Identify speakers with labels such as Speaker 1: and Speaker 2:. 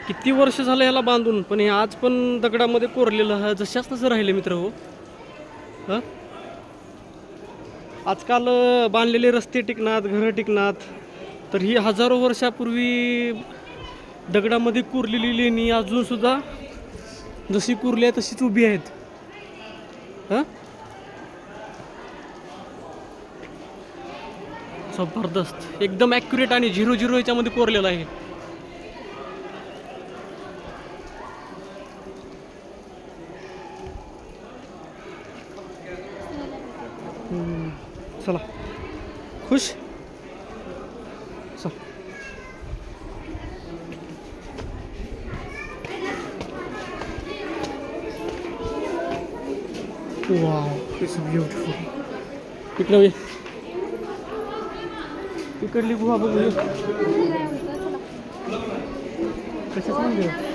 Speaker 1: किती वर्ष झालं ह्याला बांधून, पण हे आज पण दगडामध्ये कोरलेलं हा जशाच तसं राहिले मित्र हो. हां, आजकाल बांधलेले रस्ते टिकणार, घरं टिकणार, तर ही हजारो वर्षापूर्वी दगडामध्ये कोरलेली लेणी अजूनसुद्धा जशी कोरली आहे तशीच उभी आहेत. हां, जबरदस्त एकदम ॲक्युरेट आणि 0-0 याच्यामध्ये कोरलेलं आहे. चला, खुश चल. Wow, it's beautiful. इकडे ये. इकडली गुहा बघूया. कशाच मंदिर आहे?